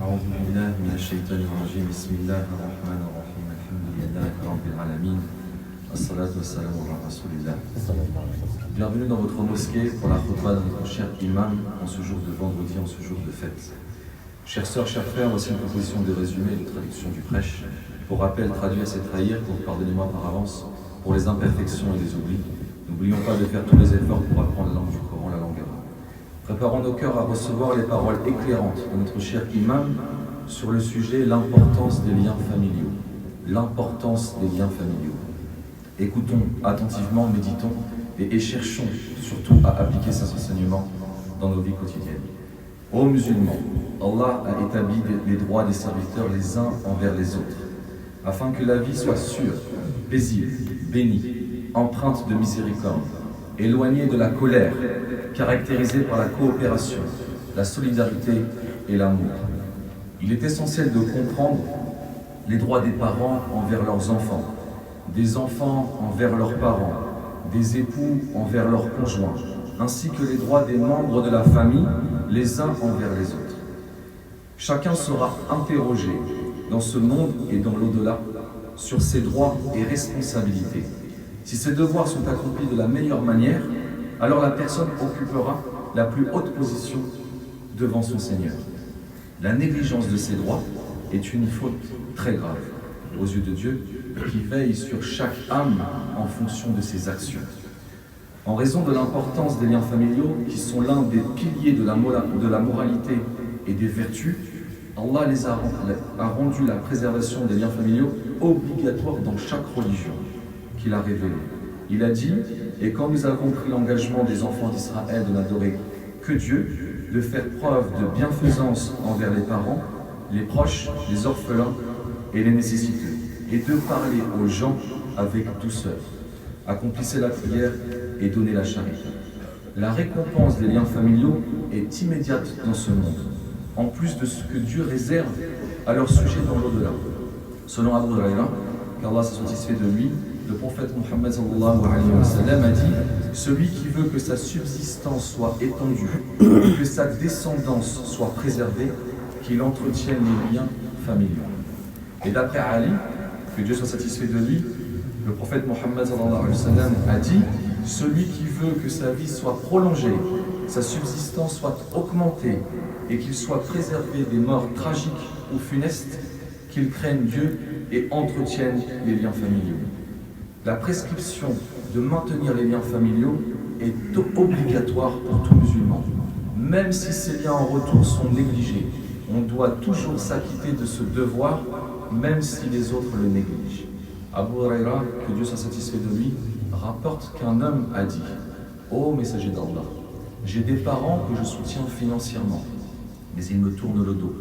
أعوذ بالله من الشيطان الرجيم بسم الله الرحمن الرحيم الحمد لله رب العالمين الصلاة والسلام على رسول الله. Bienvenue dans votre mosquée pour la khutbah de notre cher imam en ce jour de vendredi, en ce jour de fête. Chères sœurs, chers frères, voici une proposition de résumé et de traduction du prêche. Pour rappel, traduire c'est trahir, donc pardonnez-moi par avance pour les imperfections et les oublis. N'oublions pas de faire tous les efforts pour apprendre la langue du Coran, la langue arabe. Préparons nos cœurs à recevoir les paroles éclairantes de notre cher imam sur le sujet l'importance des liens familiaux. L'importance des liens familiaux. Écoutons attentivement, méditons et cherchons surtout à appliquer ces enseignements dans nos vies quotidiennes. Ô musulmans, Allah a établi les droits des serviteurs les uns envers les autres, afin que la vie soit sûre, paisible, bénie, empreinte de miséricorde, éloignée de la colère, caractérisée par la coopération, la solidarité et l'amour. Il est essentiel de comprendre les droits des parents envers leurs enfants, des enfants envers leurs parents, des époux envers leurs conjoints, ainsi que les droits des membres de la famille les uns envers les autres. Chacun sera interrogé dans ce monde et dans l'au-delà sur ses droits et responsabilités. Si ces devoirs sont accomplis de la meilleure manière, alors la personne occupera la plus haute position devant son Seigneur. La négligence de ses droits est une faute très grave aux yeux de Dieu, qui veille sur chaque âme en fonction de ses actions. En raison de l'importance des liens familiaux, qui sont l'un des piliers de la moralité et des vertus, Allah a rendu la préservation des liens familiaux obligatoire dans chaque religion qu'il a révélée. Il a dit, et quand nous avons pris l'engagement des enfants d'Israël de n'adorer que Dieu, de faire preuve de bienfaisance envers les parents, les proches, les orphelins et les nécessiteux, et de parler aux gens avec douceur. Accomplissez la prière et donnez la charité. La récompense des liens familiaux est immédiate dans ce monde, en plus de ce que Dieu réserve à leur sujet dans l'au-delà. Selon Abu Huraira, qu'Allah soit satisfait de lui, le prophète Mohammed sallallahu alayhi wa sallam a dit « Celui qui veut que sa subsistance soit étendue, que sa descendance soit préservée, qu'il entretienne les liens familiaux. » Et d'après Ali, que Dieu soit satisfait de lui, le prophète Mohammed sallallahu alayhi wa sallam a dit « Celui qui veut que sa vie soit prolongée, sa subsistance soit augmentée et qu'il soit préservé des morts tragiques ou funestes, qu'il craigne Dieu et entretienne les liens familiaux. » La prescription de maintenir les liens familiaux est obligatoire pour tout musulman. Même si ces liens en retour sont négligés, on doit toujours s'acquitter de ce devoir, même si les autres le négligent. Abu Huraira, que Dieu soit satisfait de lui, rapporte qu'un homme a dit « Ô messager d'Allah, j'ai des parents que je soutiens financièrement, mais ils me tournent le dos.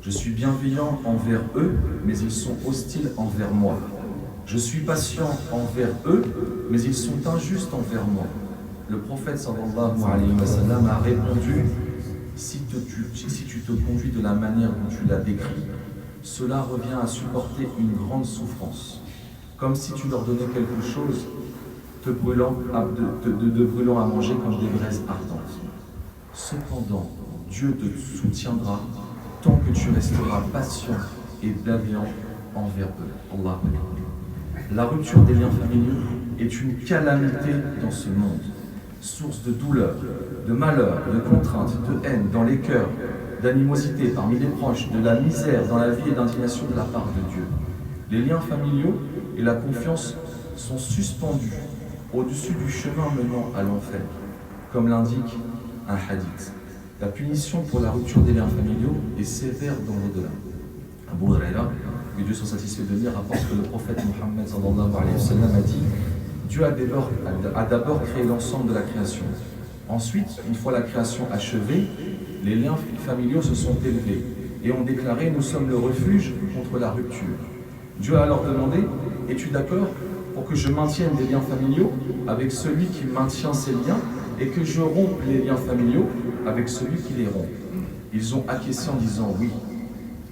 Je suis bienveillant envers eux, mais ils sont hostiles envers moi. Je suis patient envers eux, mais ils sont injustes envers moi. » Le prophète sallallahu alayhi wa sallam a répondu « Si tu te conduis de la manière dont tu l'as décrit, cela revient à supporter une grande souffrance, comme si tu leur donnais quelque chose de brûlant à manger comme des braises ardentes. Cependant, Dieu te soutiendra tant que tu resteras patient et bienveillant envers eux. Allah. La rupture des liens familiaux est une calamité dans ce monde, source de douleur, de malheur, de contrainte, de haine dans les cœurs, d'animosité parmi les proches, de la misère dans la vie et d'indignation de la part de Dieu. Les liens familiaux et la confiance sont suspendus au-dessus du chemin menant à l'enfer, comme l'indique un hadith. La punition pour la rupture des liens familiaux est sévère dans l'au-delà. Abu Huraira, que Dieu soit satisfait de lui, rapporte que le prophète Mohammed sallallahu alayhi wa sallam a dit « Dieu a d'abord créé l'ensemble de la création. Ensuite, une fois la création achevée, les liens familiaux se sont élevés et ont déclaré « Nous sommes le refuge contre la rupture. » Dieu a alors demandé « Es-tu d'accord pour que je maintienne des liens familiaux avec celui qui maintient ces liens et que je rompe les liens familiaux avec celui qui les rompt ?» Ils ont acquiescé en disant « Oui. »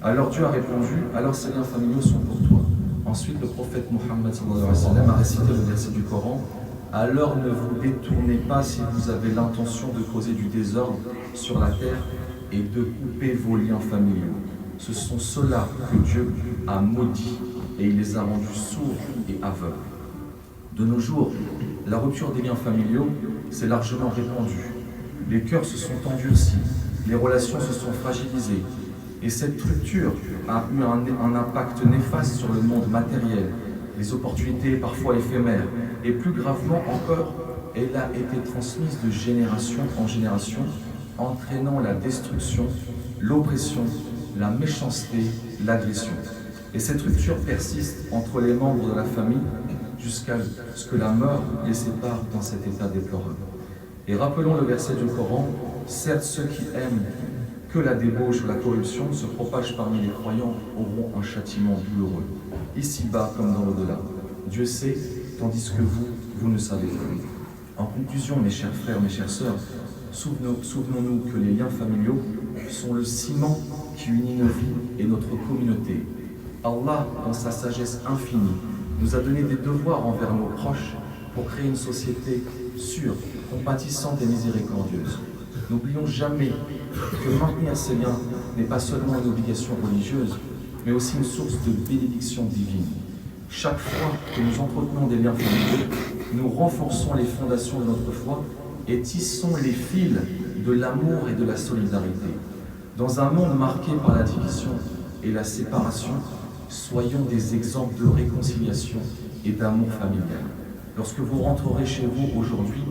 Alors Dieu a répondu « Alors ces liens familiaux sont pour toi. » Ensuite, le prophète Mohammed sallallahu alayhi wa sallam a récité le verset du Coran « Alors ne vous détournez pas si vous avez l'intention de causer du désordre sur la terre et de couper vos liens familiaux. ce sont ceux-là que Dieu a maudits et il les a rendus sourds et aveugles. De nos jours, la rupture des liens familiaux s'est largement répandue. Les cœurs se sont endurcis, les relations se sont fragilisées. Et cette rupture a eu un impact néfaste sur le monde matériel, les opportunités parfois éphémères. Et plus gravement encore, elle a été transmise de génération en génération, entraînant la destruction, l'oppression, la méchanceté, l'agression. Et cette rupture persiste entre les membres de la famille jusqu'à ce que la mort les sépare dans cet état déplorable. Et rappelons le verset du Coran, certes ceux qui aiment que la débauche ou la corruption se propagent parmi les croyants auront un châtiment douloureux, ici-bas comme dans l'au-delà. Dieu sait, tandis que vous ne savez pas. En conclusion, mes chers frères, mes chères sœurs, souvenons-nous que les liens familiaux sont le ciment qui unit nos vies et notre communauté. Allah, dans sa sagesse infinie, nous a donné des devoirs envers nos proches pour créer une société sûre, compatissante et miséricordieuse. N'oublions jamais que maintenir ces liens n'est pas seulement une obligation religieuse, mais aussi une source de bénédiction divine. Chaque fois que nous entretenons des liens familiaux, nous renforçons les fondations de notre foi et tissons les fils de l'amour et de la solidarité. Dans un monde marqué par la division et la séparation, soyons des exemples de réconciliation et d'amour familial. Lorsque vous rentrerez chez vous aujourd'hui,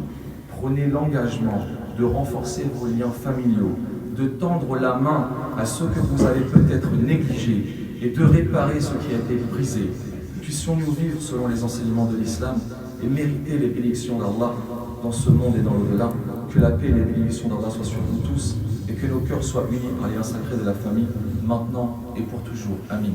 prenez l'engagement de renforcer vos liens familiaux, de tendre la main à ceux que vous avez peut-être négligés et de réparer ce qui a été brisé. Puissions-nous vivre selon les enseignements de l'islam et mériter les bénédictions d'Allah dans ce monde et dans l'au-delà. Que la paix et les bénédictions d'Allah soient sur nous tous et que nos cœurs soient unis par les liens sacrés de la famille, maintenant et pour toujours. Amin.